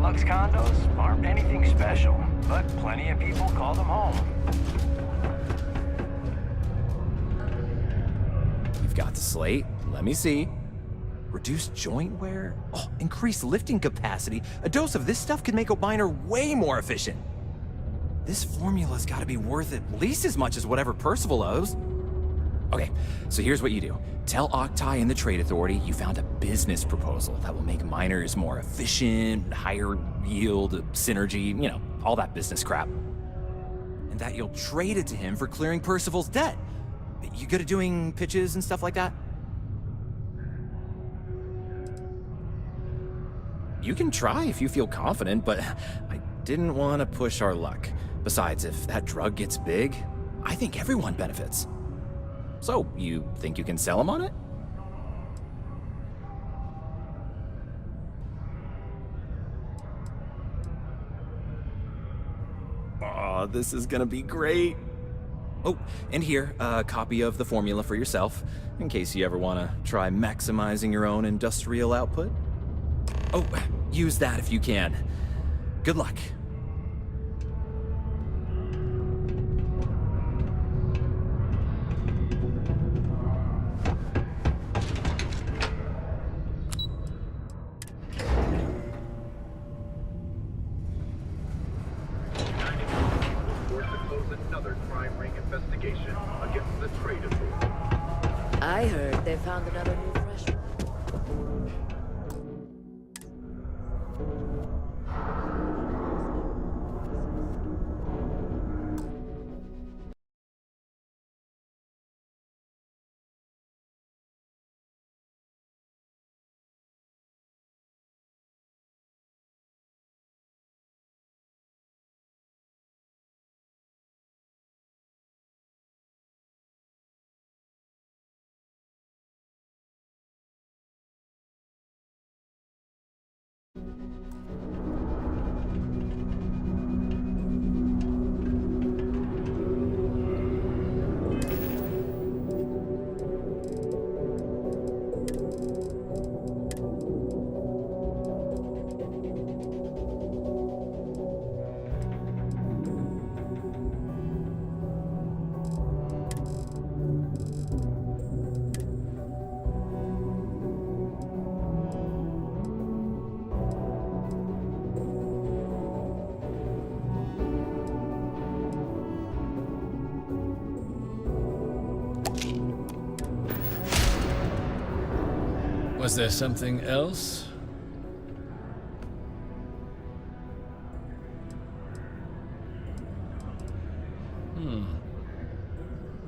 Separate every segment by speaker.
Speaker 1: deluxe condos aren't anything special, but plenty of people call them home.
Speaker 2: You've got the slate. Let me see. Reduced joint wear? Oh, increased lifting capacity. A dose of this stuff could make a miner way more efficient. This formula's gotta be worth at least as much as whatever Percival owes. Okay, so here's what you do. Tell Octai and the Trade Authority you found a business proposal that will make miners more efficient, higher yield, synergy, you know, all that business crap. And that you'll trade it to him for clearing Percival's debt. You good at doing pitches and stuff like that? You can try if you feel confident, but I didn't want to push our luck. Besides, if that drug gets big, I think everyone benefits. So, you think you can sell him on it? Aw, this is gonna be great. Oh, and here, a copy of the formula for yourself, in case you ever want to try maximizing your own industrial output. Oh, use that if you can. Good luck.
Speaker 3: I heard they found another new fresh one.
Speaker 4: Was there something else?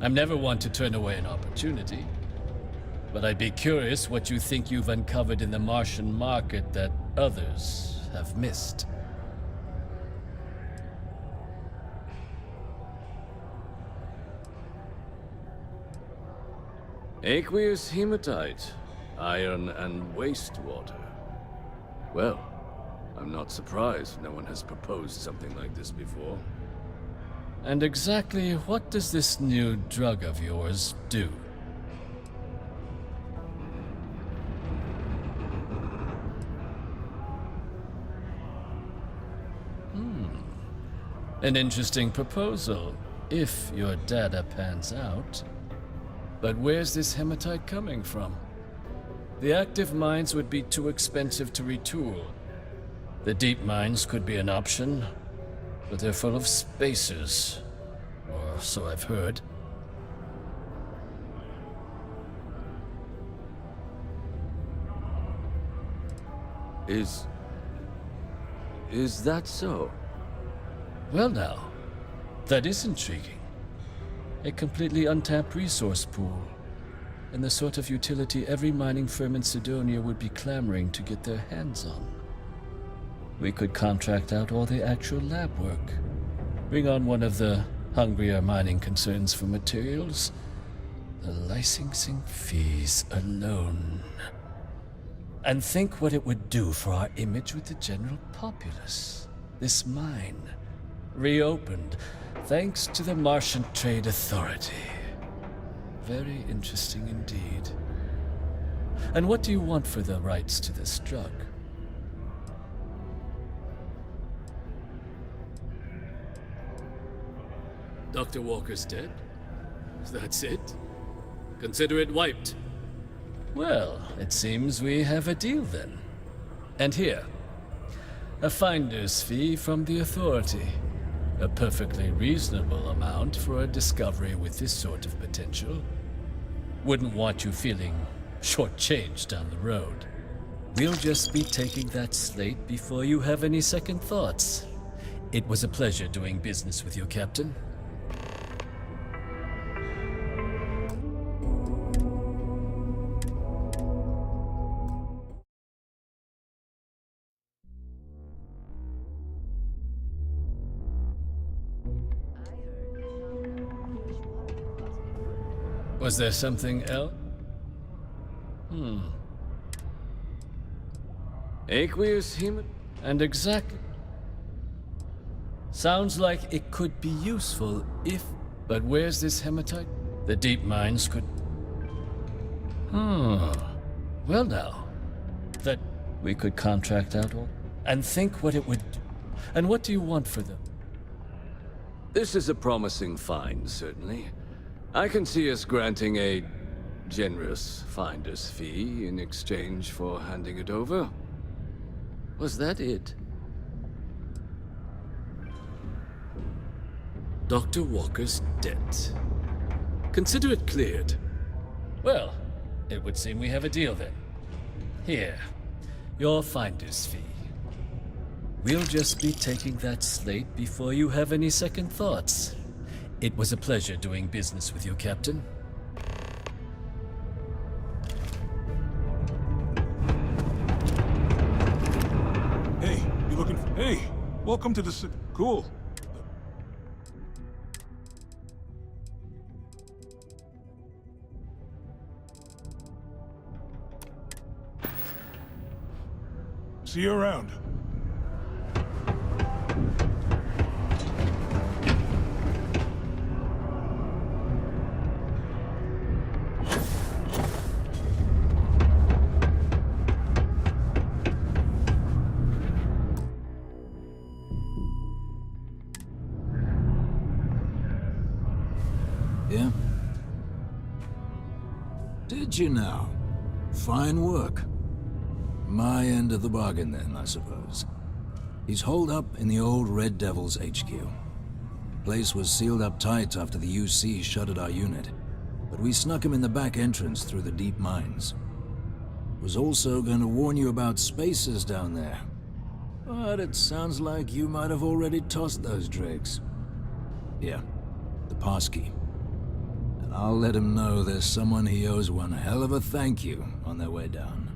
Speaker 4: I'm never one to turn away an opportunity, but I'd be curious what you think you've uncovered in the Martian market that others have missed.
Speaker 5: Aqueous hematite, iron and wastewater. Well, I'm not surprised no one has proposed something like this before.
Speaker 4: And exactly what does this new drug of yours do? An interesting proposal, if your data pans out. But where's this hematite coming from? The active mines would be too expensive to retool. The deep mines could be an option, but they're full of spacers, or so I've heard.
Speaker 5: Is that so?
Speaker 4: Well now, that is intriguing. A completely untapped resource pool, and the sort of utility every mining firm in Sidonia would be clamoring to get their hands on. We could contract out all the actual lab work, bring on one of the hungrier mining concerns for materials. The licensing fees alone. And think what it would do for our image with the general populace. This mine, reopened thanks to the Martian Trade Authority. Very interesting indeed. And what do you want for the rights to this drug? Dr. Walker's dead? That's it? Consider it wiped. Well, it seems we have a deal then. And here, a finder's fee from the Authority. A perfectly reasonable amount for a discovery with this sort of potential. Wouldn't want you feeling shortchanged down the road. We'll just be taking that slate before you have any second thoughts. It was a pleasure doing business with you, Captain. Was there something else?
Speaker 5: Aqueous hemat...
Speaker 4: And exactly. Sounds like it could be useful if... But where's this hematite? The deep mines could... Well now. That we could contract out all... And think what it would do. And what do you want for them?
Speaker 5: This is a promising find, certainly. I can see us granting a generous finder's fee in exchange for handing it over. Was that it?
Speaker 4: Dr. Walker's debt. Consider it cleared. Well, it would seem we have a deal then. Here, your finder's fee. We'll just be taking that slate before you have any second thoughts. It was a pleasure doing business with you, Captain.
Speaker 6: Hey, you looking for... Hey, welcome to the... Cool. See you around.
Speaker 7: Yeah? Did you now? Fine work. My end of the bargain then, I suppose. He's holed up in the old Red Devil's HQ. Place was sealed up tight after the UC shuttered our unit, but we snuck him in the back entrance through the deep mines. Was also going to warn you about spacers down there. But it sounds like you might have already tossed those dregs. Yeah, the passkey. And I'll let him know there's someone he owes one hell of a thank you on their way down.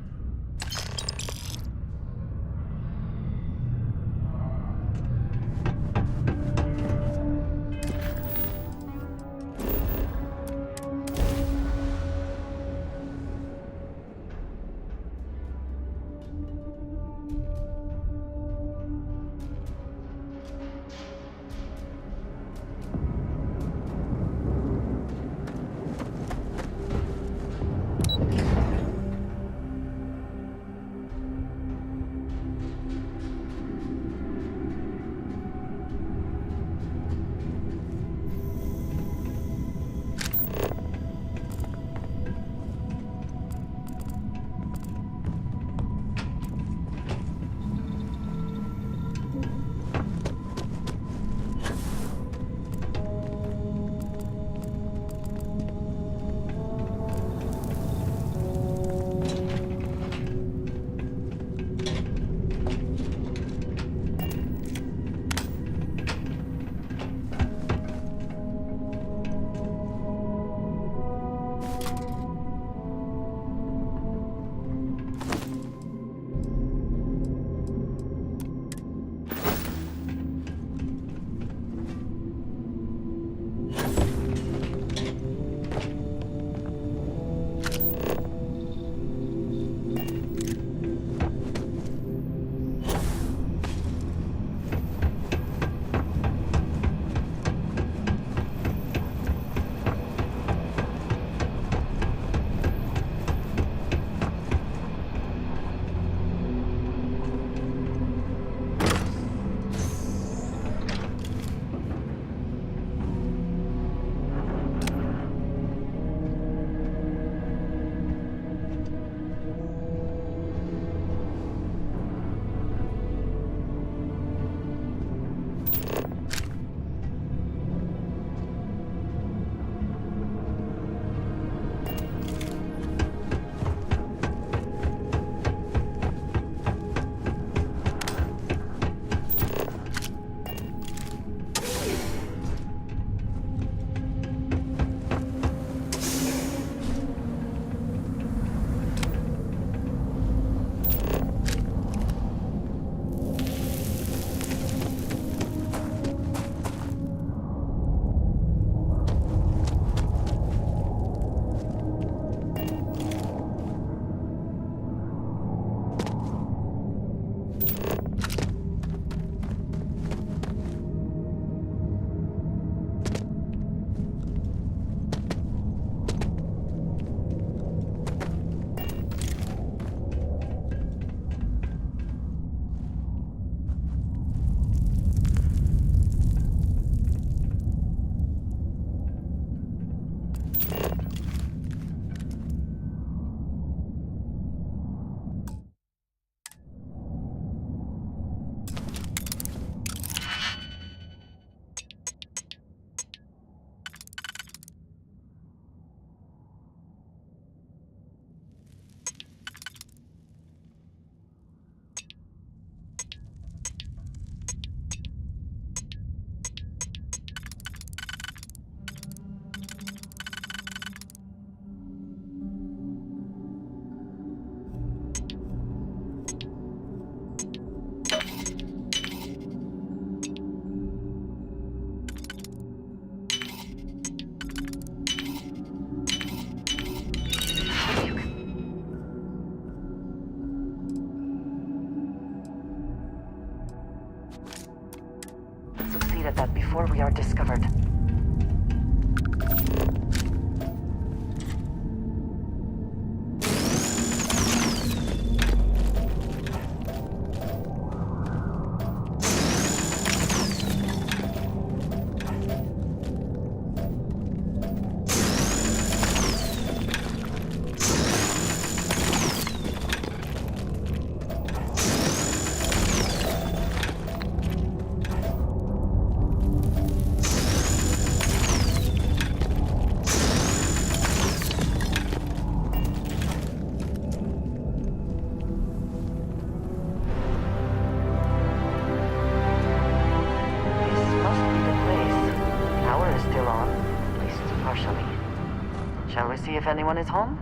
Speaker 8: succeed at that before we are discovered. Shall we see if anyone is home?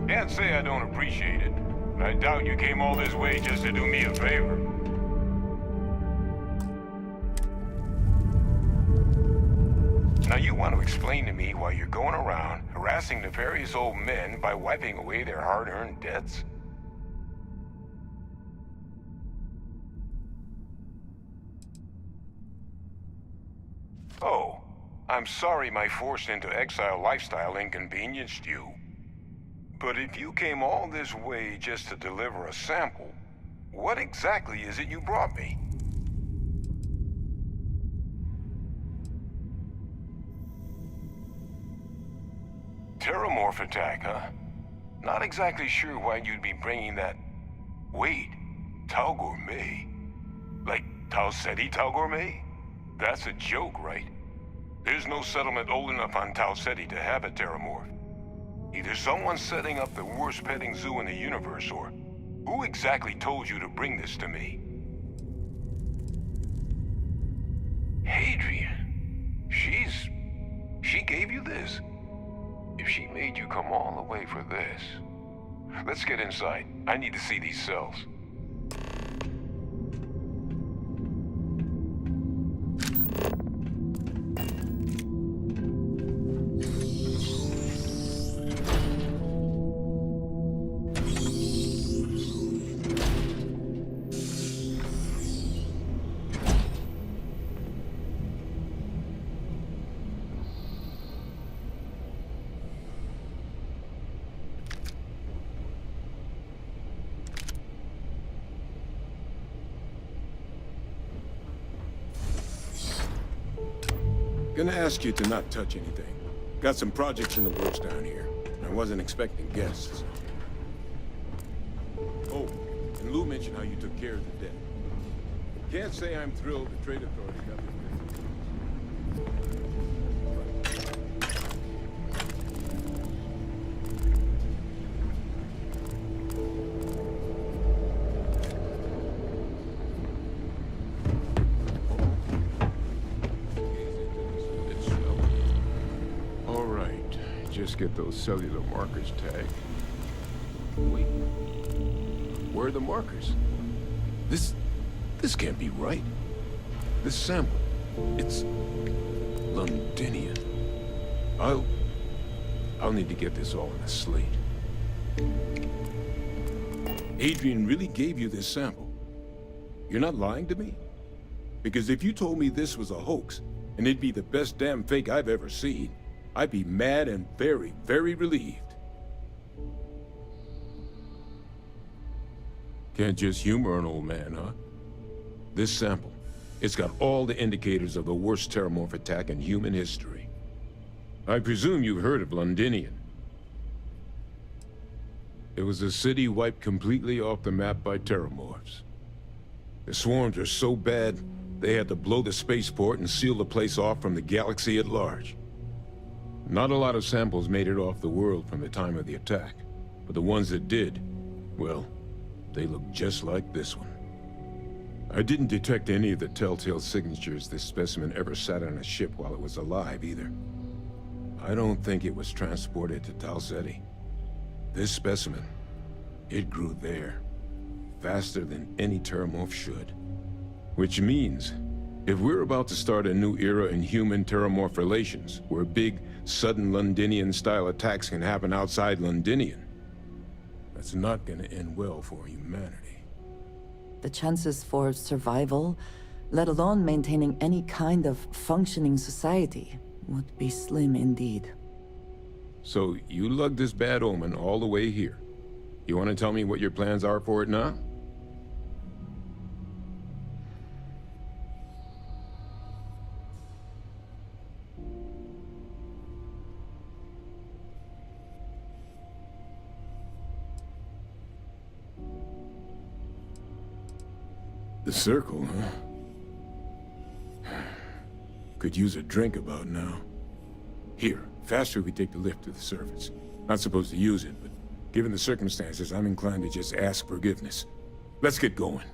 Speaker 1: Can't say I don't appreciate it. I doubt you came all this way just to do me a favor. Now you want to explain to me why you're going around harassing nefarious old men by wiping away their hard-earned debts? Oh, I'm sorry my forced into exile lifestyle inconvenienced you. But if you came all this way just to deliver a sample, what exactly is it you brought me? Terramorph attack, huh? Not exactly sure why you'd be bringing that... Wait, Tau Gourmet? Like Tau Ceti Tau Gourmet? That's a joke, right? There's no settlement old enough on Tau Ceti to have a Terramorph. Either someone's setting up the worst petting zoo in the universe, or who exactly told you to bring this to me? Hadrian. She gave you this? If she made you come all the way for this... Let's get inside. I need to see these cells.
Speaker 6: Gonna ask you to not touch anything. Got some projects in the works down here. I wasn't expecting guests. Oh, and Lou mentioned how you took care of the debt. Can't say I'm thrilled the trade authority got me.
Speaker 9: Just get those cellular markers tagged.
Speaker 6: Wait. Where are the markers? This can't be right. This sample, it's Londinian. I'll need to get this all in a slate. Adrian really gave you this sample. You're not lying to me? Because if you told me this was a hoax, and it'd be the best damn fake I've ever seen, I'd be mad and very, very relieved. Can't just humor an old man, huh? This sample, It's got all the indicators of the worst terramorph attack in human history. I presume you've heard of Londinian. It was a city wiped completely off the map by terramorphs. The swarms are so bad, they had to blow the spaceport and seal the place off from the galaxy at large. Not a lot of samples made it off the world from the time of the attack, but the ones that did, well, they look just like this one. I didn't detect any of the telltale signatures this specimen ever sat on a ship while it was alive, either. I don't think it was transported to Tal Ceti. This specimen, it grew there, faster than any terramorph should. Which means, if we're about to start a new era in human-terramorph relations, where big, sudden Londinian-style attacks can happen outside Londinian, that's not gonna end well for humanity.
Speaker 10: The chances for survival, let alone maintaining any kind of functioning society, would be slim indeed.
Speaker 6: So, you lugged this bad omen all the way here. You want to tell me what your plans are for it now? The circle, huh? Could use a drink about now. Here, faster we take the lift to the surface. Not supposed to use it, but given the circumstances, I'm inclined to just ask forgiveness. Let's get going.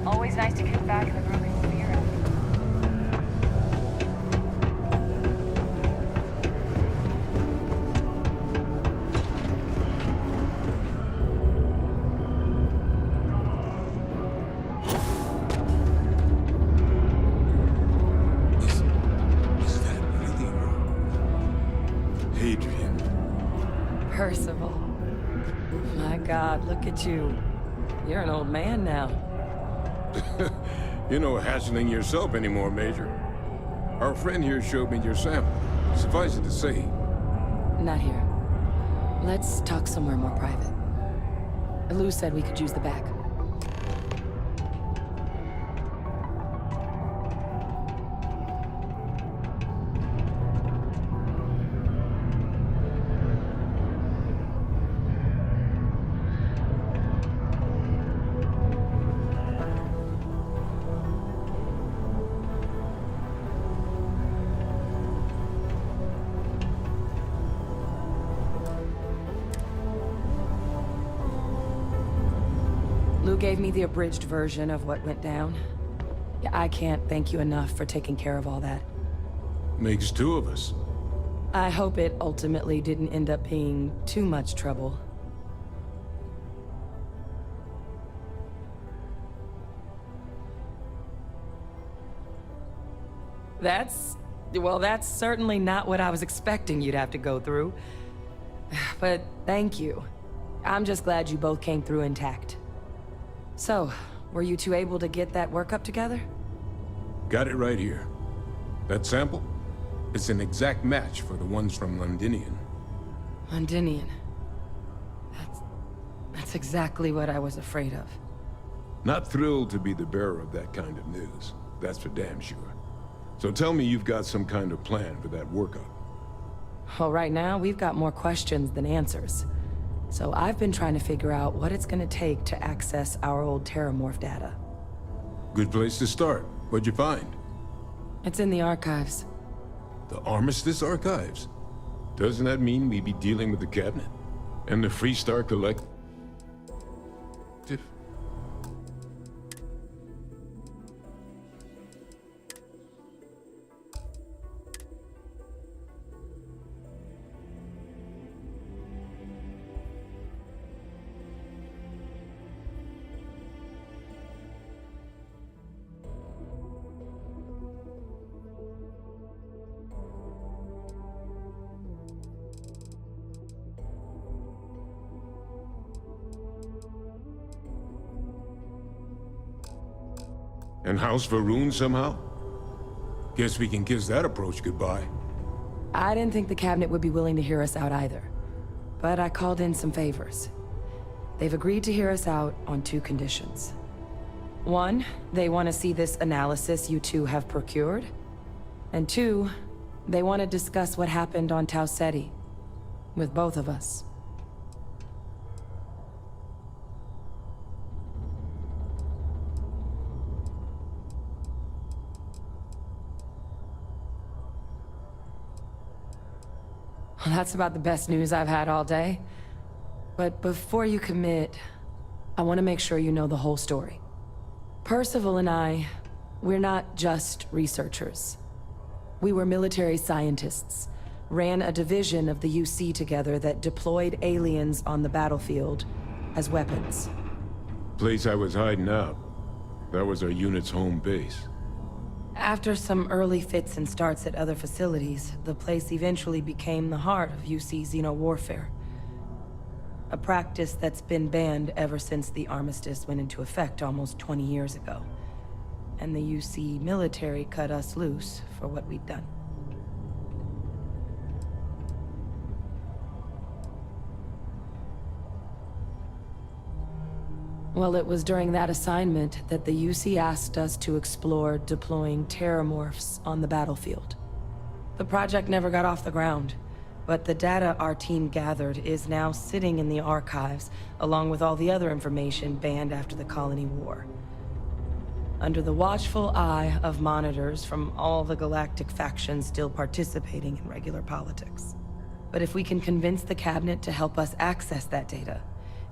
Speaker 8: Always nice to kick back in the groovy movie era.
Speaker 6: Is that really Adrian?
Speaker 10: Percival. My God, look at you. You're an old man now.
Speaker 6: You're no hatchling yourself anymore, Major. Our friend here showed me your sample. Suffice it to say,
Speaker 10: Not here. Let's talk somewhere more private. Lou said we could use the back. Lou gave me the abridged version of what went down. Yeah, I can't thank you enough for taking care of all that.
Speaker 6: makes two of us.
Speaker 10: I hope it ultimately didn't end up being too much trouble. That's certainly not what I was expecting you'd have to go through. But thank you. I'm just glad you both came through intact. So, were you two able to get that workup together?
Speaker 6: Got it right here. That sample? It's an exact match for the ones from Londinian.
Speaker 10: Londinian. That's exactly what I was afraid of.
Speaker 6: Not thrilled to be the bearer of that kind of news. That's for damn sure. So tell me you've got some kind of plan for that workup.
Speaker 10: Well, right now, we've got more questions than answers. So I've been trying to figure out what it's gonna take to access our old Terramorph data.
Speaker 6: Good place to start. What'd you find?
Speaker 10: It's in the archives.
Speaker 6: The Armistice Archives? Doesn't that mean we'd be dealing with the cabinet? And the Freestar Collective? And House Varun somehow? Guess we can kiss that approach goodbye.
Speaker 10: I didn't think the cabinet would be willing to hear us out either. But I called in some favors. They've agreed to hear us out on two conditions. One, they want to see this analysis you two have procured. And two, they want to discuss what happened on Tau Ceti. With both of us. Well, that's about the best news I've had all day. But before you commit, I want to make sure you know the whole story. Percival and I, we're not just researchers. We were military scientists, ran a division of the UC together that deployed aliens on the battlefield as weapons.
Speaker 6: Place I was hiding out. That was our unit's home base.
Speaker 10: After some early fits and starts at other facilities, the place eventually became the heart of UC xeno-warfare. A practice that's been banned ever since the armistice went into effect almost 20 years ago. And the UC military cut us loose for what we'd done. Well, it was during that assignment that the UC asked us to explore deploying terramorphs on the battlefield. The project never got off the ground, but the data our team gathered is now sitting in the archives, along with all the other information banned after the Colony War. Under the watchful eye of monitors from all the galactic factions still participating in regular politics. But if we can convince the cabinet to help us access that data,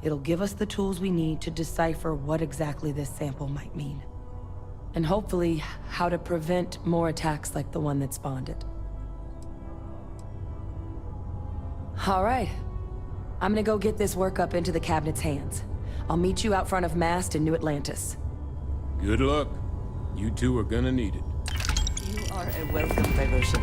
Speaker 10: it'll give us the tools we need to decipher what exactly this sample might mean. And hopefully, how to prevent more attacks like the one that spawned it. All right. I'm gonna go get this workup into the cabinet's hands. I'll meet you out front of Mast in New Atlantis.
Speaker 6: Good luck. You two are gonna need it.
Speaker 10: You are a welcome diversion.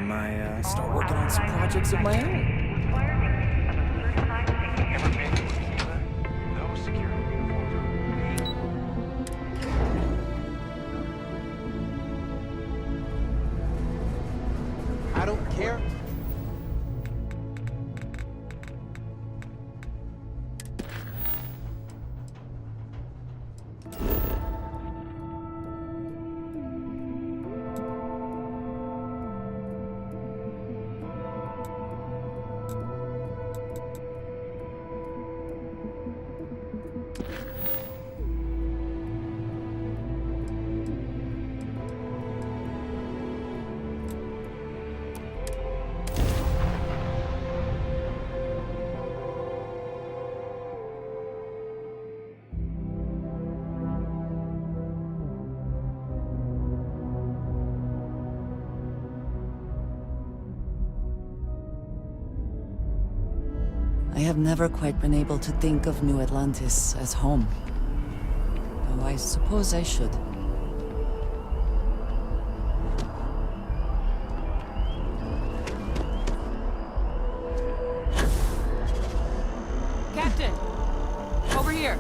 Speaker 2: time I start working on some projects of my own.
Speaker 1: Ever been to a theater? Those security uniforms are
Speaker 2: I don't care.
Speaker 11: I have never quite been able to think of New Atlantis as home. Though I suppose I should.
Speaker 10: Captain! Over here!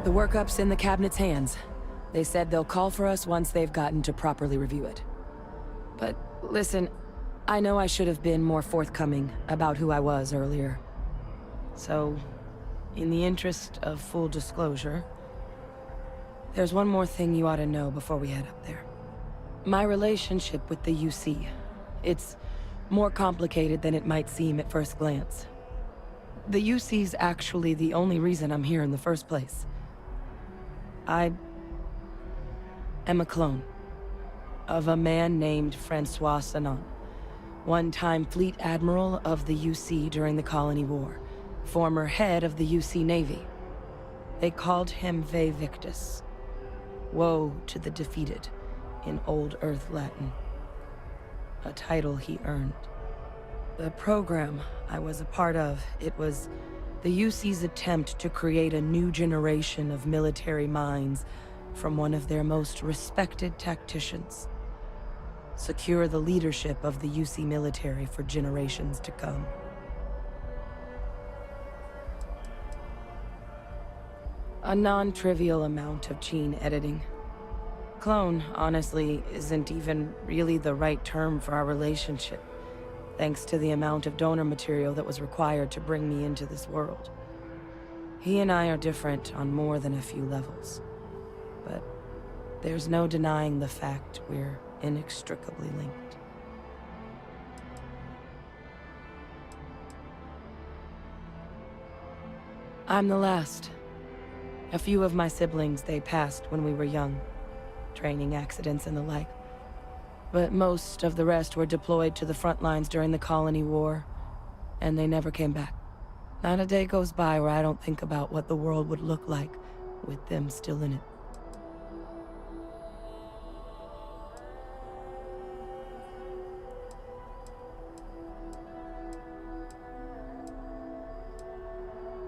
Speaker 10: The workup's in the cabinet's hands. They said they'll call for us once they've gotten to properly review it. But listen, I know I should have been more forthcoming about who I was earlier. So, in the interest of full disclosure, there's one more thing you ought to know before we head up there. My relationship with the UC, it's more complicated than it might seem at first glance. The UC's actually the only reason I'm here in the first place. I am a clone of a man named Francois Sanon, one-time fleet admiral of the UC during the Colony War, former head of the UC Navy. They called him Ve Victus, woe to the defeated, in Old Earth Latin, a title he earned. The program I was a part of, it was the UC's attempt to create a new generation of military minds from one of their most respected tacticians. Secure the leadership of the UC military for generations to come. A non-trivial amount of gene editing. Clone, honestly, isn't even really the right term for our relationship, thanks to the amount of donor material that was required to bring me into this world. He and I are different on more than a few levels, but there's no denying the fact we're inextricably linked. I'm the last. A few of my siblings, they passed when we were young, training accidents and the like. But most of the rest were deployed to the front lines during the Colony War, and they never came back. Not a day goes by where I don't think about what the world would look like with them still in it.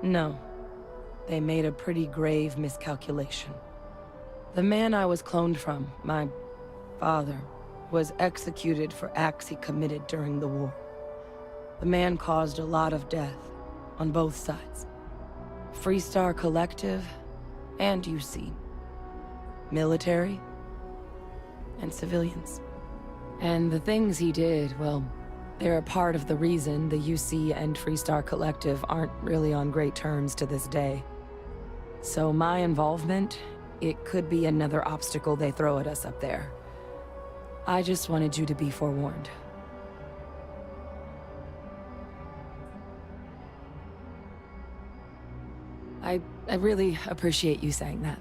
Speaker 10: No. They made a pretty grave miscalculation. The man I was cloned from, my father, was executed for acts he committed during the war. The man caused a lot of death, on both sides. Freestar Collective, and UC. Military, and civilians. And the things he did, well, they're a part of the reason the UC and Freestar Collective aren't really on great terms to this day. So my involvement, it could be another obstacle they throw at us up there. I just wanted you to be forewarned. I really appreciate you saying that.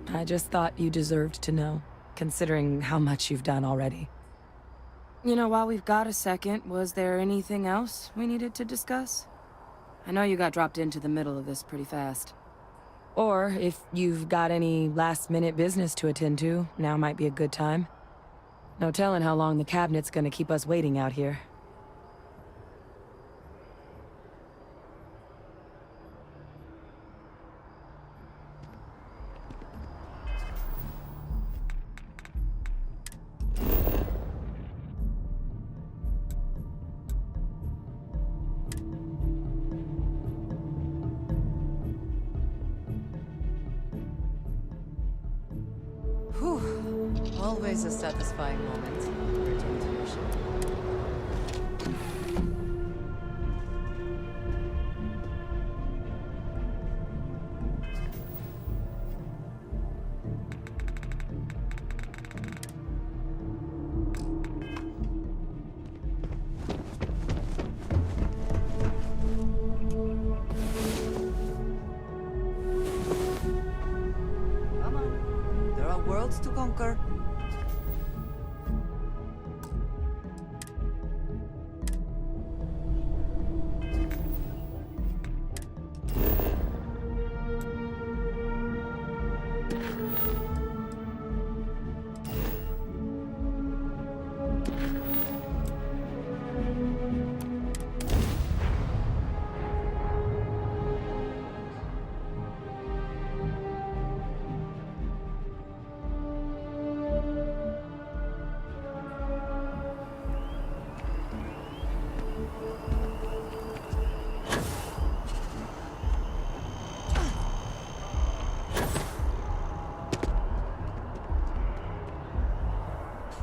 Speaker 10: I just thought you deserved to know, considering how much you've done already. You know, while we've got a second, was there anything else we needed to discuss? I know you got dropped into the middle of this pretty fast. Or, if you've got any last-minute business to attend to, now might be a good time. No telling how long the cabinet's gonna keep us waiting out here.
Speaker 11: Always a satisfying moment. Return to your ship. Come on. There are worlds to conquer.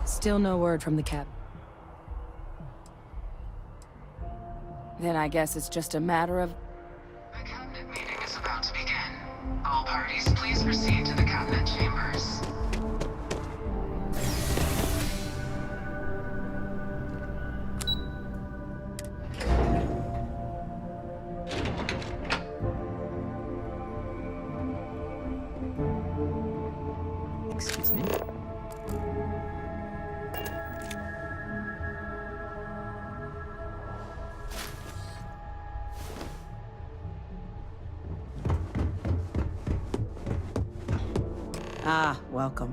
Speaker 10: Still no word from the cap. Then I guess it's just a matter of...
Speaker 12: The cabinet meeting is about to begin. All parties, please proceed to the cabinet chambers.
Speaker 2: Excuse me?
Speaker 13: Ah, welcome.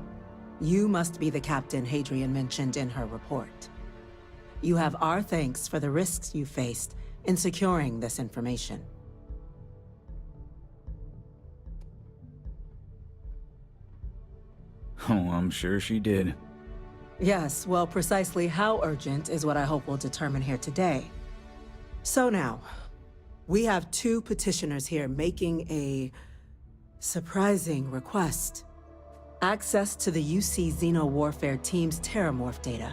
Speaker 13: You must be the captain Hadrian mentioned in her report. You have our thanks for the risks you faced in securing this information.
Speaker 7: Oh, I'm sure she did.
Speaker 13: Yes, well, precisely how urgent is what I hope we'll determine here today. So now, we have two petitioners here making a surprising request. Access to the UC Xeno Warfare Team's Terramorph data,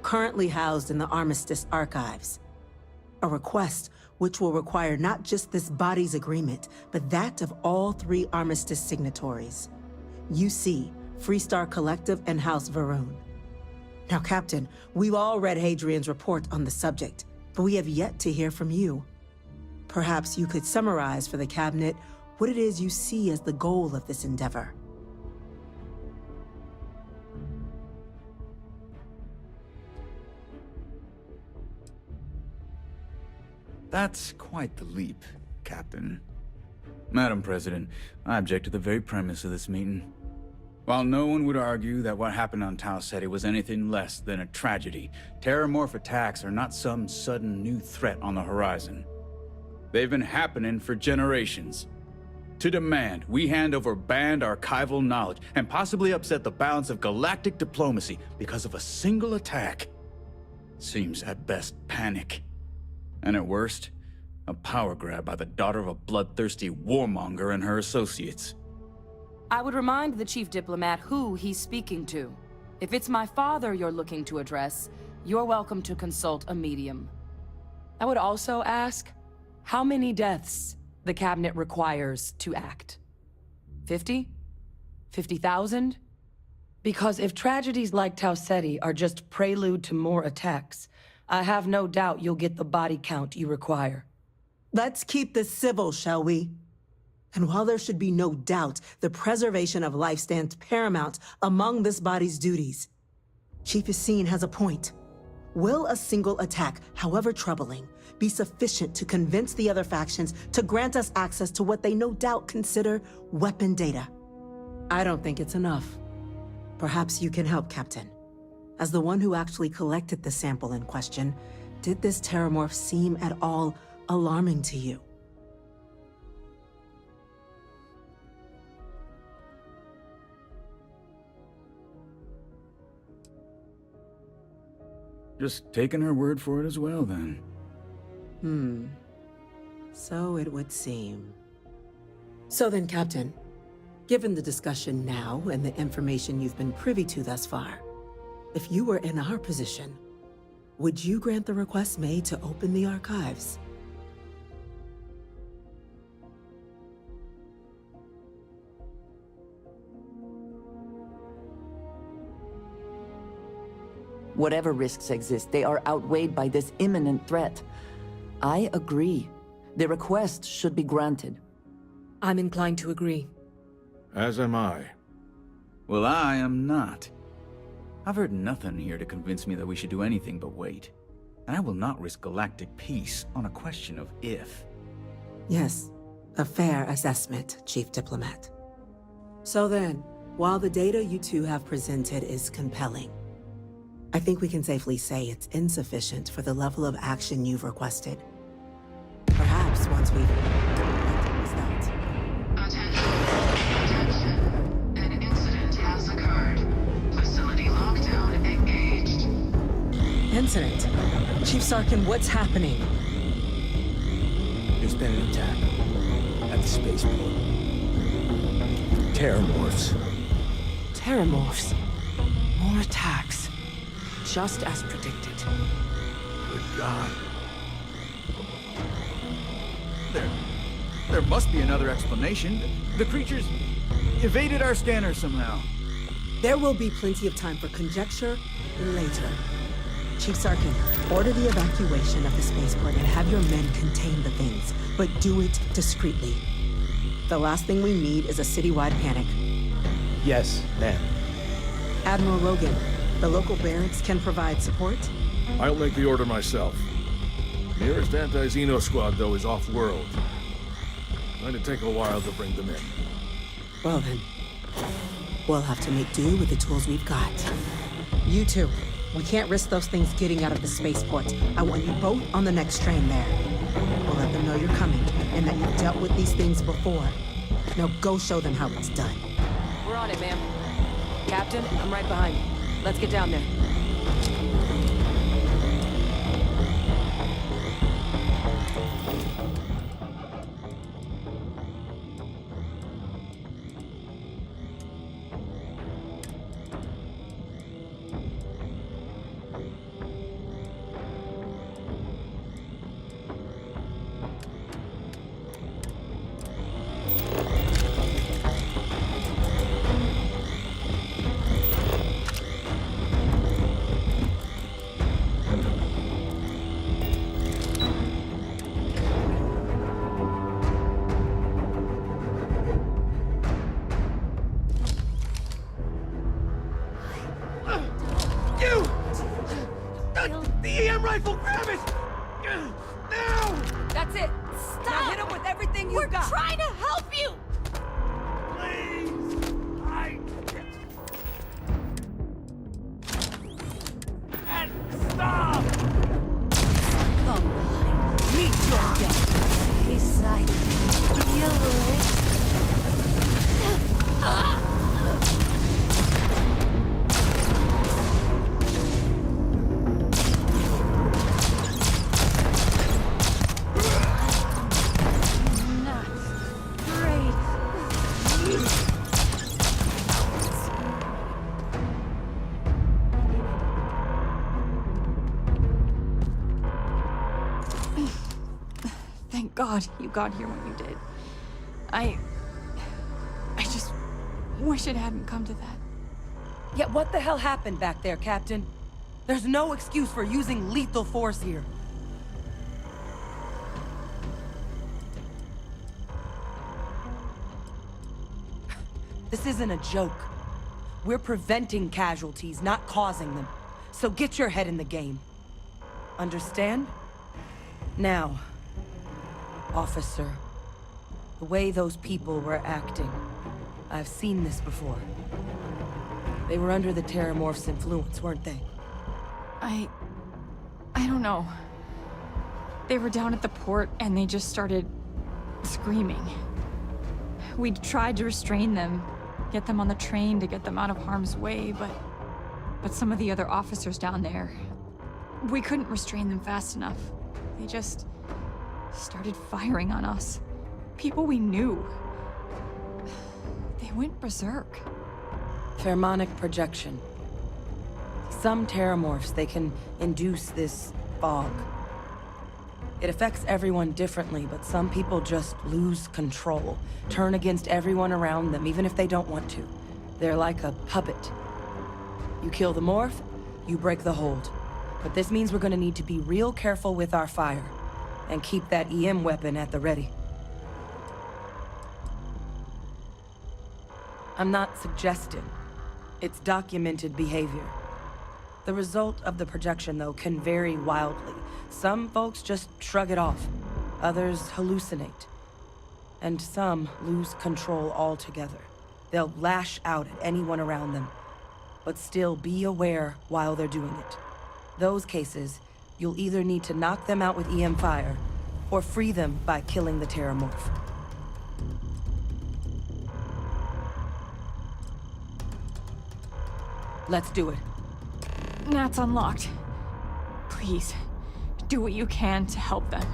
Speaker 13: currently housed in the Armistice archives. A request which will require not just this body's agreement, but that of all three Armistice signatories. UC, Freestar Collective, and House Varun. Now, Captain, we've all read Hadrian's report on the subject, but we have yet to hear from you. Perhaps you could summarize for the Cabinet what it is you see as the goal of this endeavor.
Speaker 14: That's quite the leap, Captain. Madam President, I object to the very premise of this meeting. While no one would argue that what happened on Tau Ceti was anything less than a tragedy, Terramorph attacks are not some sudden new threat on the horizon. They've been happening for generations. To demand we hand over banned archival knowledge and possibly upset the balance of galactic diplomacy because of a single attack seems at best panic. And at worst, a power grab by the daughter of a bloodthirsty warmonger and her associates.
Speaker 10: I would remind the chief diplomat who he's speaking to. If it's my father you're looking to address, you're welcome to consult a medium. I would also ask, how many deaths the cabinet requires to act? 50? 50,000? Because if tragedies like Tau Ceti are just prelude to more attacks, I have no doubt you'll get the body count you require.
Speaker 13: Let's keep this civil, shall we? And while there should be no doubt the preservation of life stands paramount among this body's duties, Chief Yassine has a point. Will a single attack, however troubling, be sufficient to convince the other factions to grant us access to what they no doubt consider weapon data? I don't think it's enough. Perhaps you can help, Captain. As the one who actually collected the sample in question, did this Terramorph seem at all alarming to you?
Speaker 14: Just taking her word for it as well, then.
Speaker 13: So it would seem. So then, Captain, given the discussion now and the information you've been privy to thus far, If you were in our position, would you grant the request made to open the archives?
Speaker 15: Whatever risks exist, they are outweighed by this imminent threat. I agree. The request should be granted.
Speaker 10: I'm inclined to agree.
Speaker 9: As am I.
Speaker 14: Well, I am not. I've heard nothing here to convince me that we should do anything but wait. And I will not risk galactic peace on a question of if.
Speaker 13: Yes, a fair assessment, Chief Diplomat. So then, while the data you two have presented is compelling, I think we can safely say it's insufficient for the level of action you've requested. Perhaps once we've...
Speaker 12: Attention. An incident has occurred. Facility lockdown engaged.
Speaker 13: Incident? Chief Sarkin, what's happening?
Speaker 2: There's been an attack at the spaceport. Terramorphs.
Speaker 10: Terramorphs. More attacks. Just as predicted.
Speaker 2: Good God.
Speaker 14: There must be another explanation. The creatures evaded our scanner somehow.
Speaker 13: There will be plenty of time for conjecture later. Chief Sarkin, order the evacuation of the spaceport and have your men contain the things, but do it discreetly. The last thing we need is a citywide panic.
Speaker 2: Yes, ma'am.
Speaker 13: Admiral Logan, the local barracks can provide support?
Speaker 9: I'll make the order myself. Nearest anti-Xeno squad, though, is off-world. Going to take a while to bring them in.
Speaker 13: Well then, we'll have to make do with the tools we've got. You two, we can't risk those things getting out of the spaceport. I want you both on the next train there. We'll let them know you're coming, and that you've dealt with these things before. Now go show them how it's done.
Speaker 10: We're on it, ma'am. Captain, I'm right behind you. Let's get down there. That's it. Stop. Now hit him with everything you've got.
Speaker 3: We're trying to help you.
Speaker 12: Stop!
Speaker 3: Come on. Meet your death. Beside you.
Speaker 8: Thank God you got here when you did. I just wish it hadn't come to that.
Speaker 10: Yeah, what the hell happened back there, Captain? There's no excuse for using lethal force here. This isn't a joke. We're preventing casualties, not causing them. So get your head in the game. Understand? Now, officer, the way those people were acting, I've seen this before. They were under the Terramorph's influence, weren't they?
Speaker 8: I don't know. They were down at the port and they just started screaming. We tried to restrain them, get them on the train to get them out of harm's way, but some of the other officers down there, we couldn't restrain them fast enough. They just started firing on us. People we knew. They went berserk.
Speaker 10: Pheromonic projection. Some terramorphs, they can induce this fog. It affects everyone differently, but some people just lose control, turn against everyone around them, even if they don't want to. They're like a puppet. You kill the morph, you break the hold. But this means we're gonna need to be real careful with our fire, and keep that EM weapon at the ready. I'm not suggesting. It's documented behavior. The result of the projection, though, can vary wildly. Some folks just shrug it off. Others hallucinate. And some lose control altogether. They'll lash out at anyone around them, but still be aware while they're doing it. Those cases, you'll either need to knock them out with EM fire, or free them by killing the terramorph. Let's do it.
Speaker 8: Nat's unlocked. Please, do what you can to help them.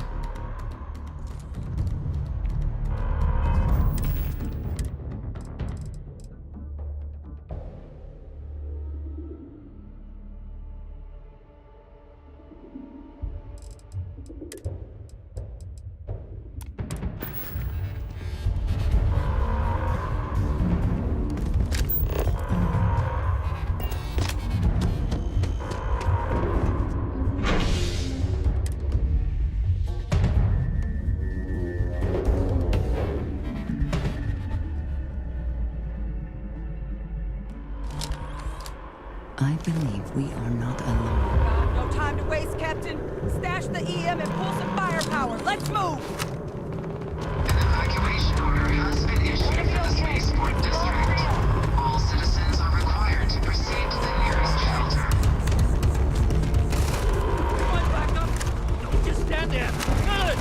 Speaker 15: I believe we are not alone.
Speaker 10: No time to waste, Captain. Stash the EM and pull some firepower. Let's move!
Speaker 12: An evacuation order has been issued for the spaceport district. All citizens are required to proceed to the nearest shelter.
Speaker 16: Come on, back up! Don't just stand there! Good!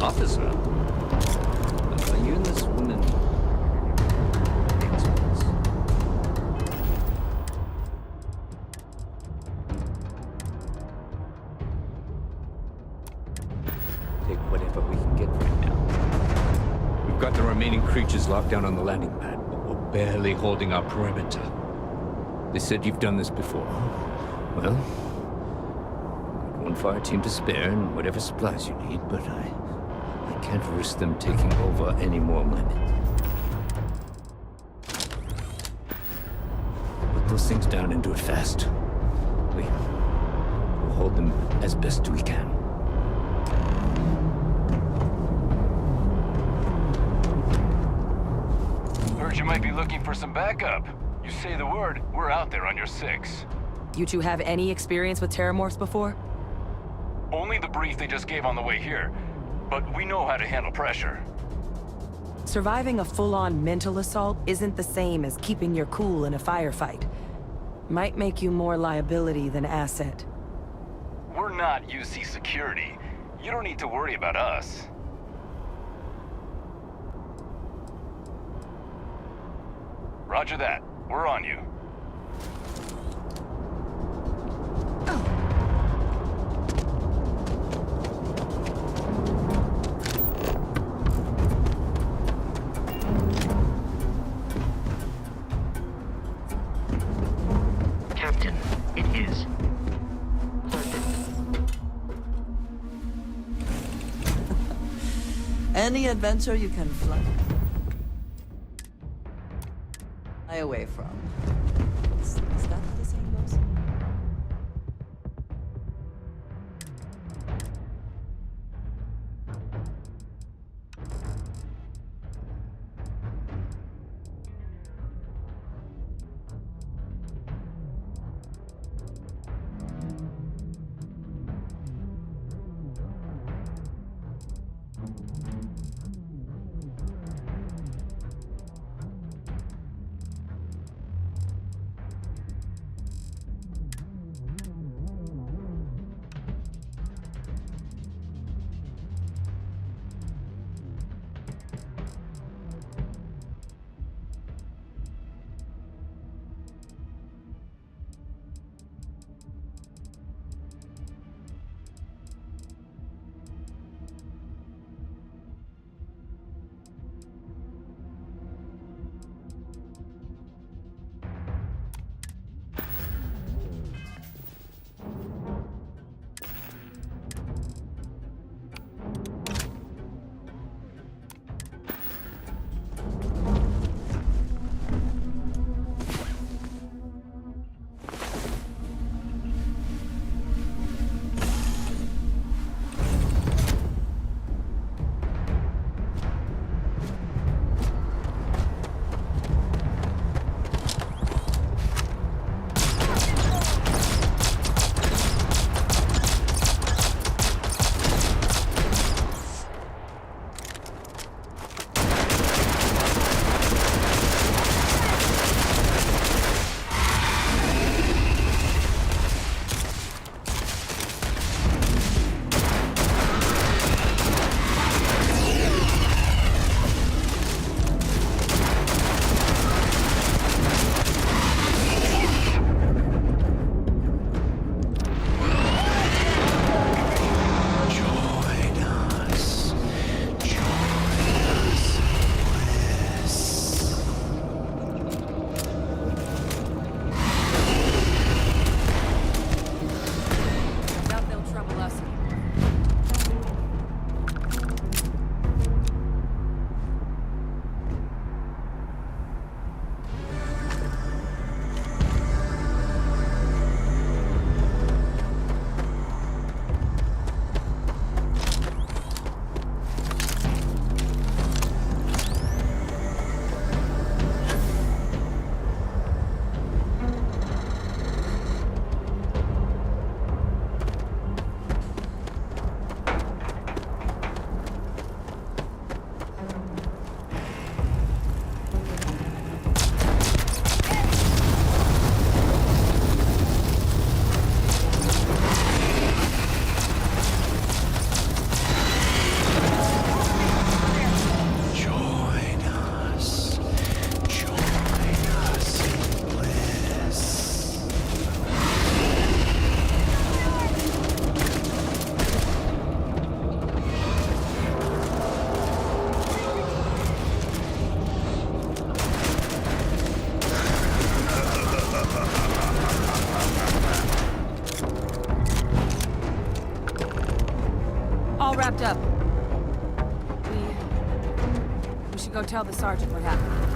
Speaker 5: Officer, are you and this woman intimates?
Speaker 17: Take whatever we can get right now. We've got the remaining creatures locked down on the landing pad, but we're barely holding our perimeter. They said you've done this before. Well, got one fire team to spare and whatever supplies you need, but I can't risk them taking over any more men. Put those things down and do it fast. We'll hold them as best we can.
Speaker 18: Heard you might be looking for some backup. You say the word, we're out there on your 6.
Speaker 10: You two have any experience with terramorphs before?
Speaker 18: Only the brief they just gave on the way here. But we know how to handle pressure.
Speaker 10: Surviving a full-on mental assault isn't the same as keeping your cool in a firefight. Might make you more liability than asset.
Speaker 18: We're not UC security. You don't need to worry about us. Roger that. We're on you.
Speaker 15: any adventure you can fly away from. Is that how the saying goes?
Speaker 8: All wrapped up. We should go tell the sergeant what happened.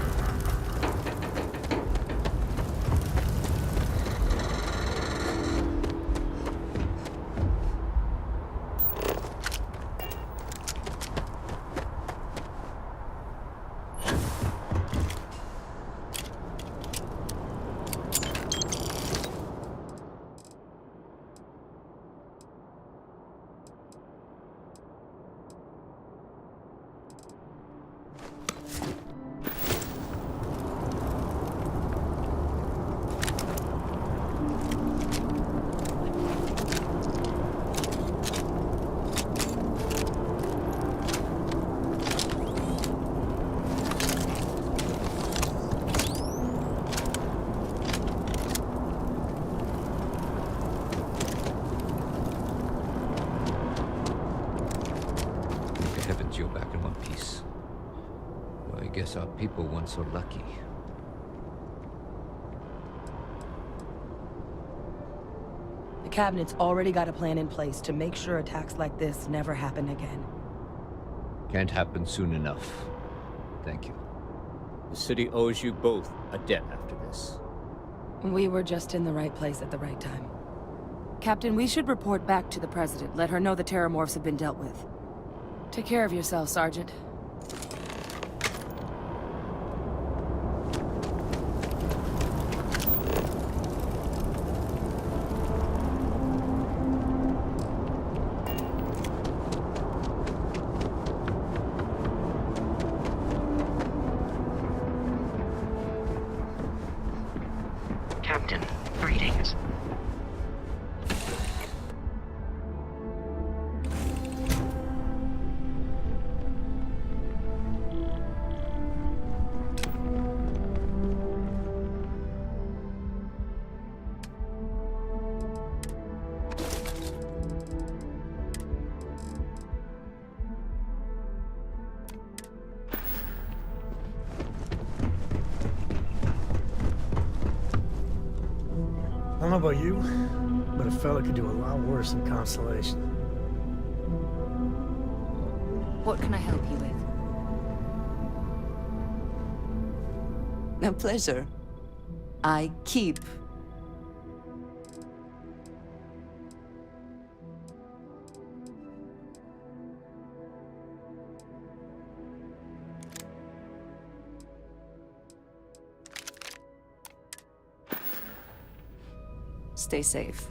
Speaker 17: You're back in one piece. Well, I guess our people weren't so lucky.
Speaker 10: The cabinet's already got a plan in place to make sure attacks like this never happen again.
Speaker 17: Can't happen soon enough. Thank you. The city owes you both a debt after this.
Speaker 10: We were just in the right place at the right time. Captain, we should report back to the President. Let her know the Terramorphs have been dealt with. Take care of yourself, Sergeant.
Speaker 12: Captain, greetings.
Speaker 19: I don't know about you, but a fella could do a lot worse than Constellation.
Speaker 8: What can I help you with?
Speaker 15: A pleasure. I keep. Stay safe.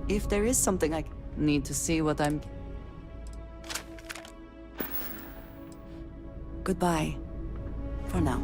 Speaker 15: If there is something I need to see what I'm... Goodbye. For now.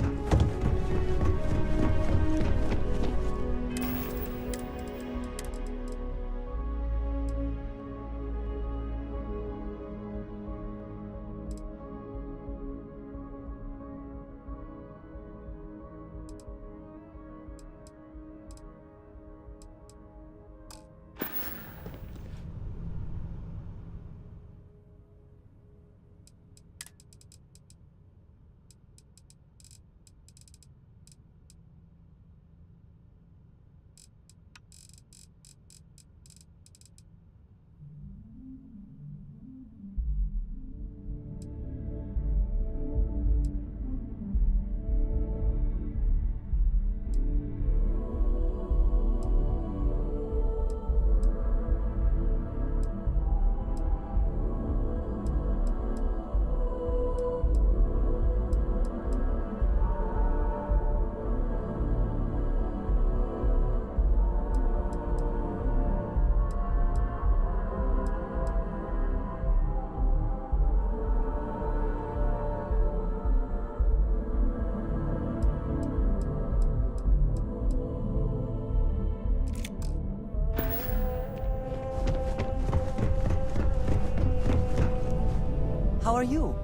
Speaker 15: How are you?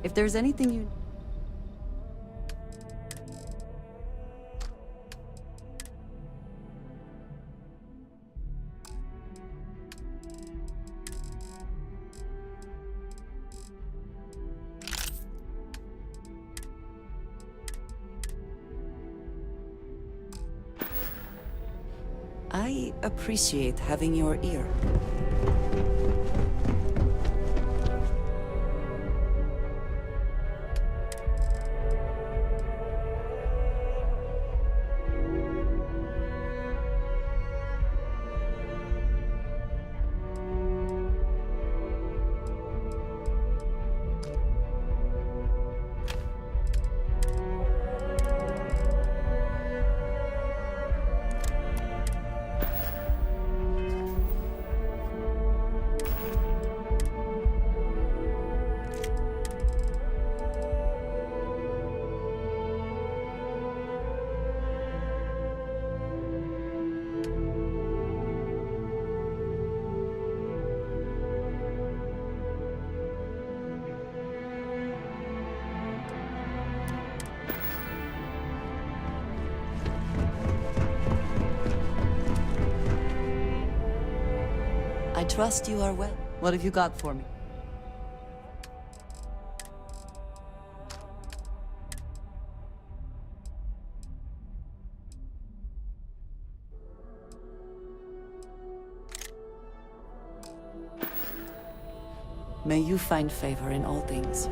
Speaker 15: If there's anything you... I appreciate having your ear.
Speaker 11: trust you are well. What have you got for me? May you find favor in all things.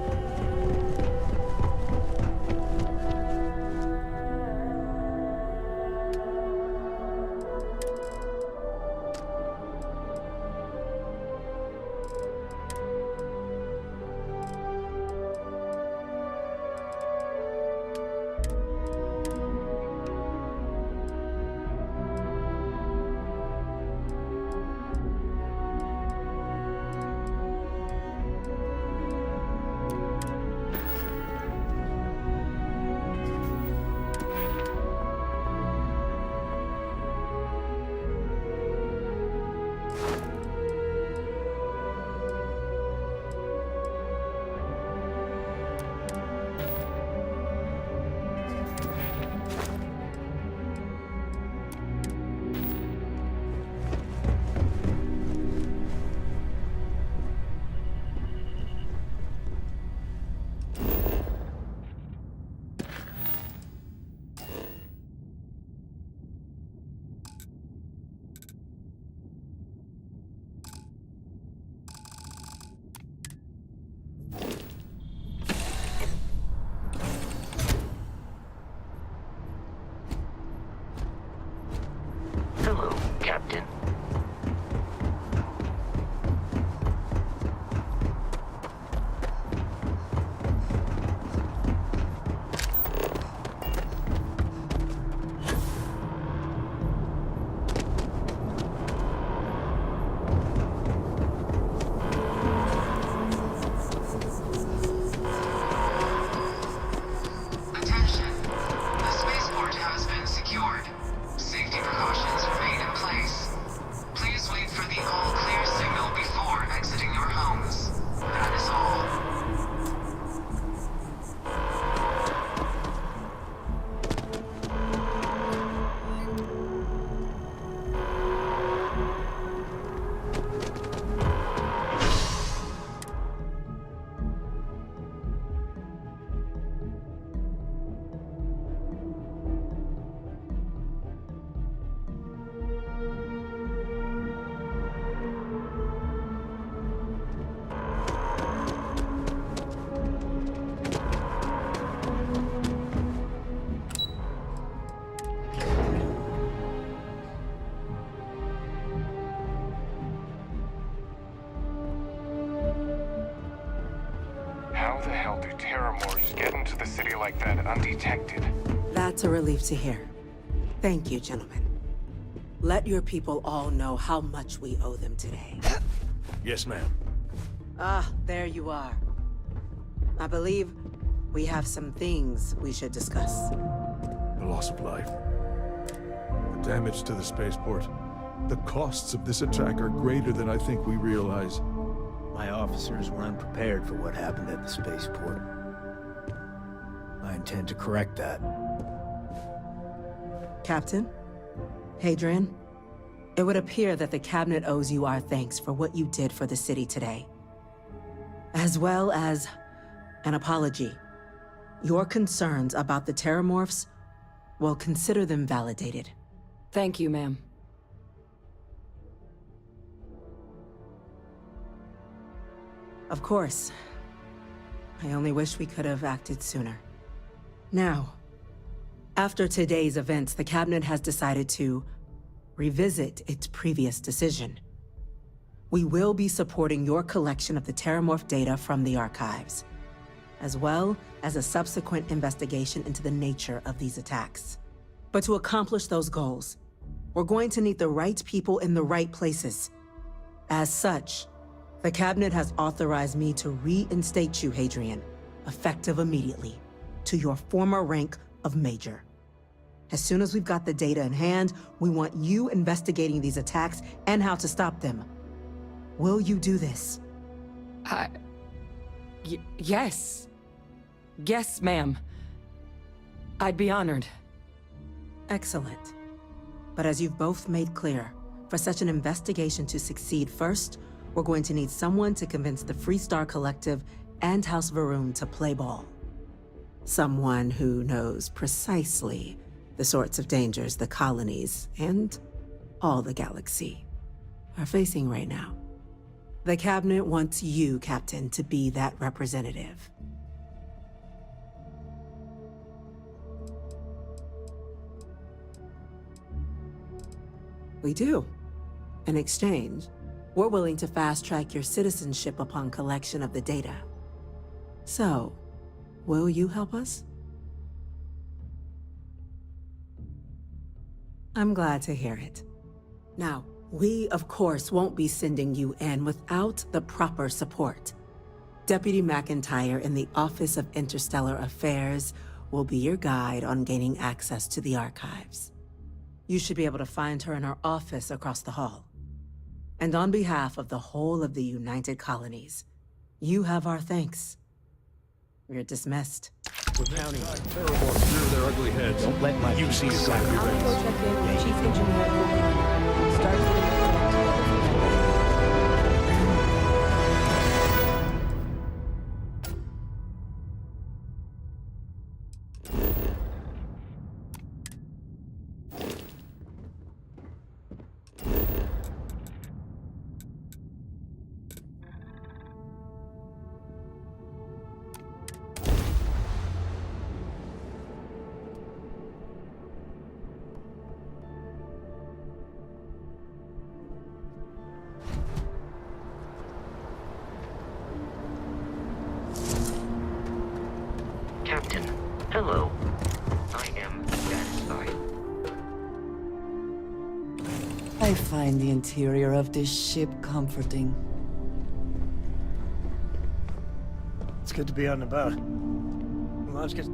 Speaker 20: Hello, Captain.
Speaker 12: Attention. The spaceport has been secured. Safety precautions remain in place. Please wait for the all-clear signal before exiting your homes. That is all.
Speaker 18: How the hell do Terramorphs get into the city like that undetected?
Speaker 13: That's a relief to hear. Thank you, gentlemen. Let your people all know how much we owe them today.
Speaker 9: Yes, ma'am.
Speaker 13: Ah, there you are. I believe we have some things we should discuss.
Speaker 9: The loss of life. The damage to the spaceport. The costs of this attack are greater than I think we realize.
Speaker 19: My officers were unprepared for what happened at the spaceport. I intend to correct that.
Speaker 13: Captain? Hadrian? It would appear that the Cabinet owes you our thanks for what you did for the city today. As well as an apology. Your concerns about the Terramorphs, well, consider them validated.
Speaker 10: Thank you, ma'am.
Speaker 13: Of course. I only wish we could have acted sooner. Now, after today's events, the Cabinet has decided to revisit its previous decision. We will be supporting your collection of the Terramorph data from the archives, as well as a subsequent investigation into the nature of these attacks. But to accomplish those goals, we're going to need the right people in the right places. As such, the Cabinet has authorized me to reinstate you, Hadrian, effective immediately, to your former rank of Major. As soon as we've got the data in hand, we want you investigating these attacks and how to stop them. Will you do this?
Speaker 10: Yes. Yes, ma'am. I'd be honored.
Speaker 13: Excellent. But as you've both made clear, for For such an investigation to succeed, first, we're going to need someone to convince the Freestar Collective and House Varun to play ball. Someone who knows precisely the sorts of dangers the colonies and all the galaxy are facing right now. The Cabinet wants you, Captain, to be that representative. We do. In exchange, we're willing to fast-track your citizenship upon collection of the data. So, will you help us? I'm glad to hear it. Now, we, of course, won't be sending you in without the proper support. Deputy McIntyre in the Office of Interstellar Affairs will be your guide on gaining access to the archives. You should be able to find her in her office across the hall. And on behalf of the whole of the United Colonies, you have our thanks. You're dismissed.
Speaker 19: We're counting on Terramorphs rear their ugly heads. Don't let my UC slap your
Speaker 10: I'll go
Speaker 19: wings.
Speaker 10: check in with Chief Engineer Cooper. Start getting
Speaker 20: Captain, hello. I am satisfied.
Speaker 15: I find the interior of this ship comforting.
Speaker 19: It's good to be out and about. Well, let's get...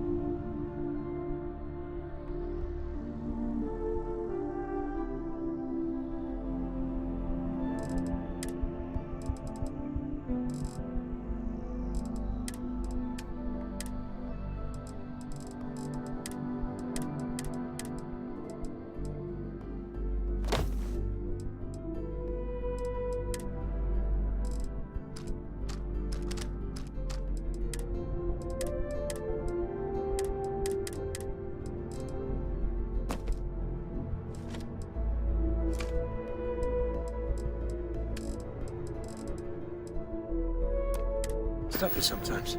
Speaker 19: It's tougher sometimes.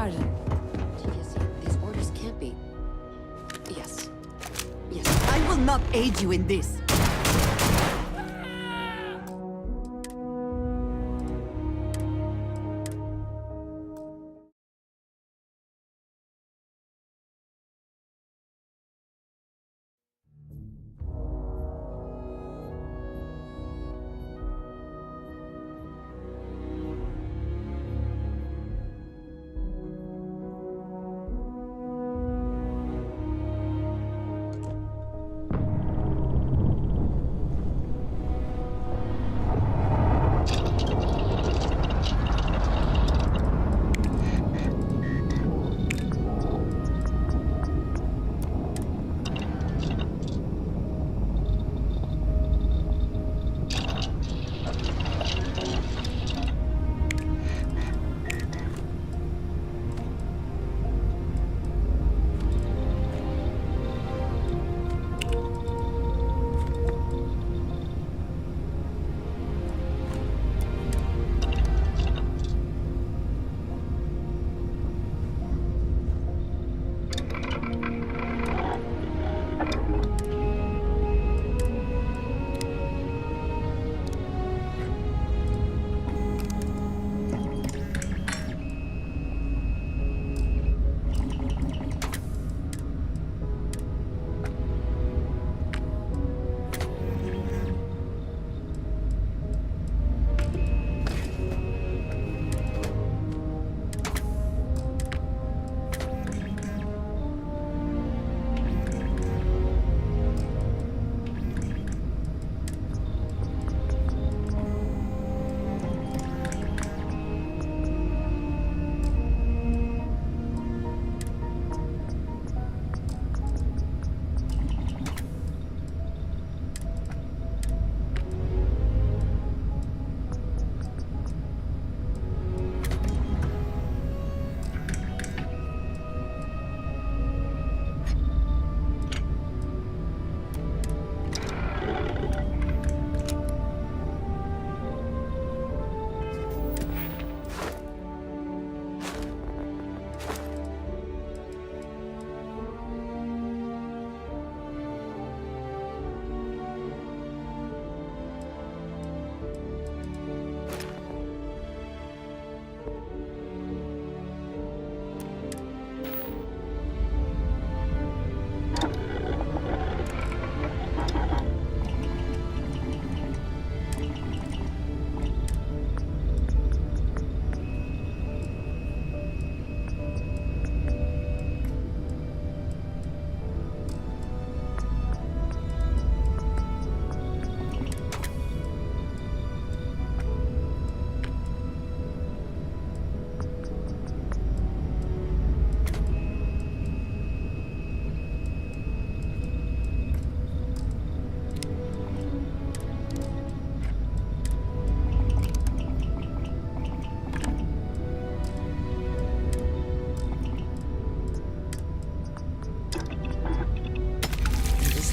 Speaker 3: Sergeant. Yes, these orders can't be. Yes. Yes.
Speaker 15: I will not aid you in this.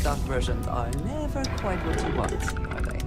Speaker 15: Stock versions are never quite what you want, are they?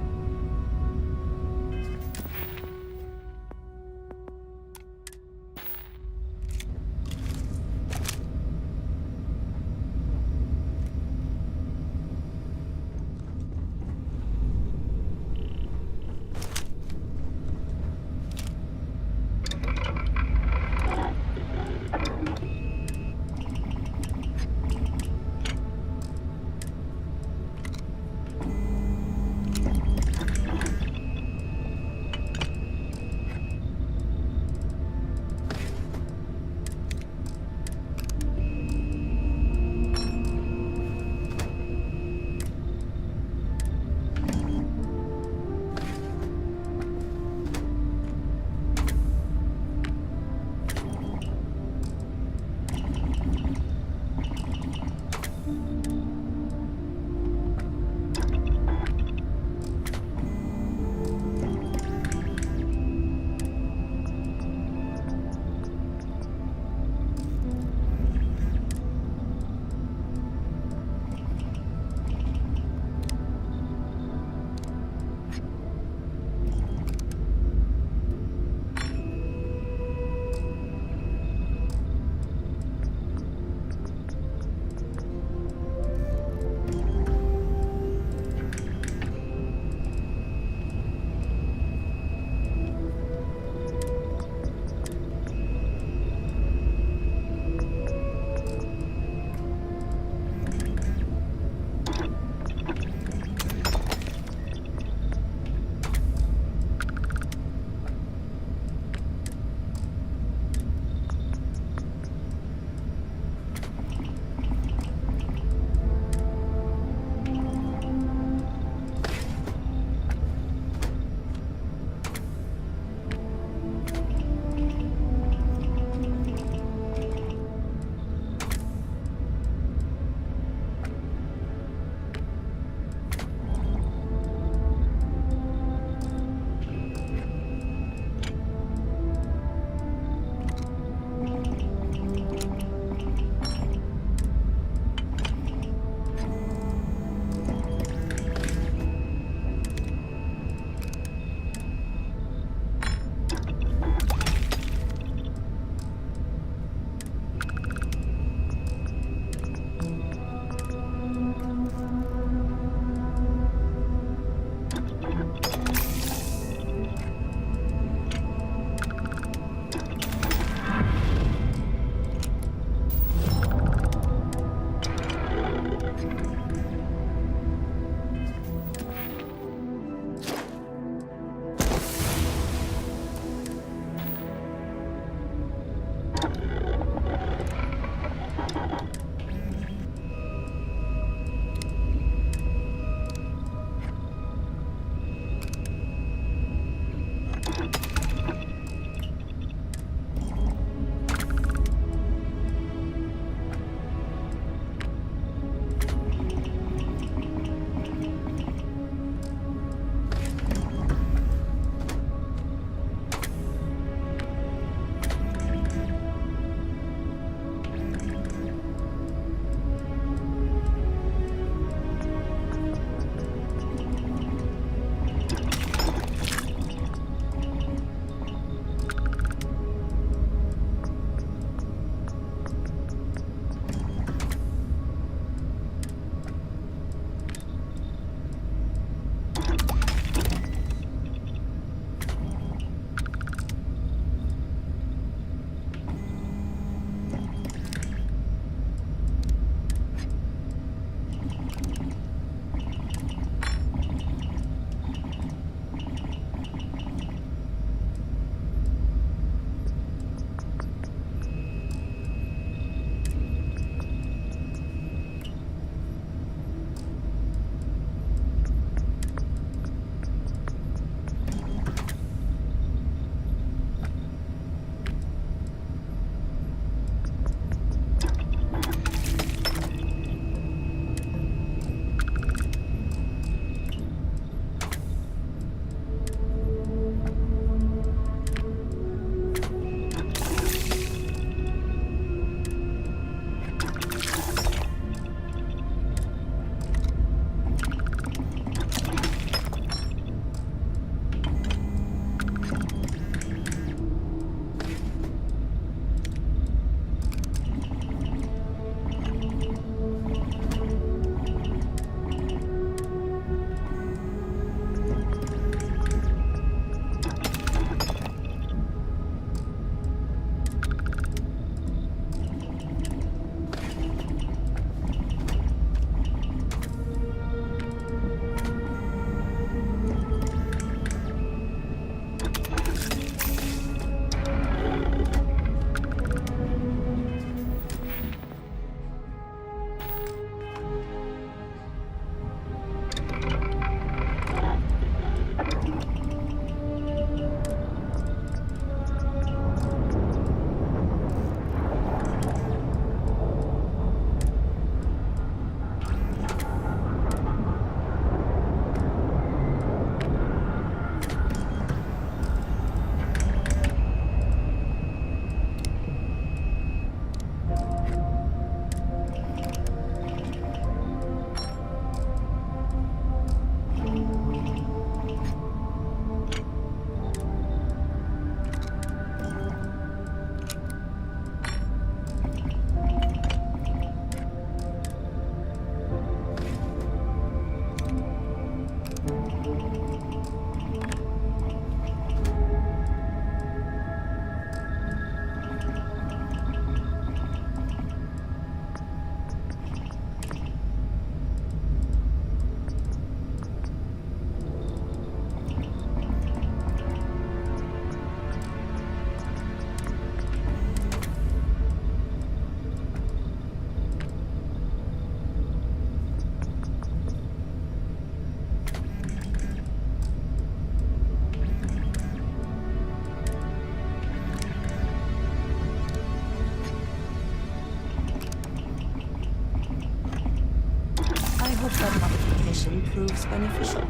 Speaker 15: proves beneficial.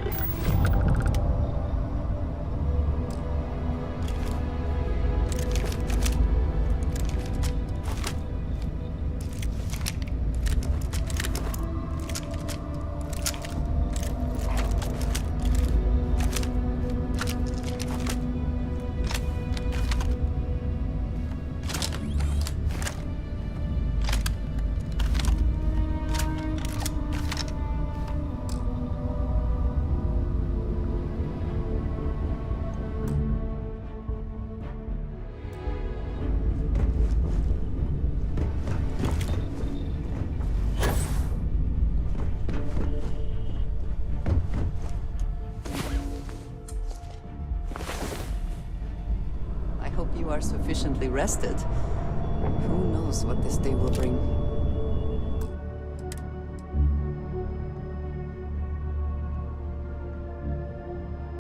Speaker 15: I hope you are sufficiently rested. Who knows what this day will bring?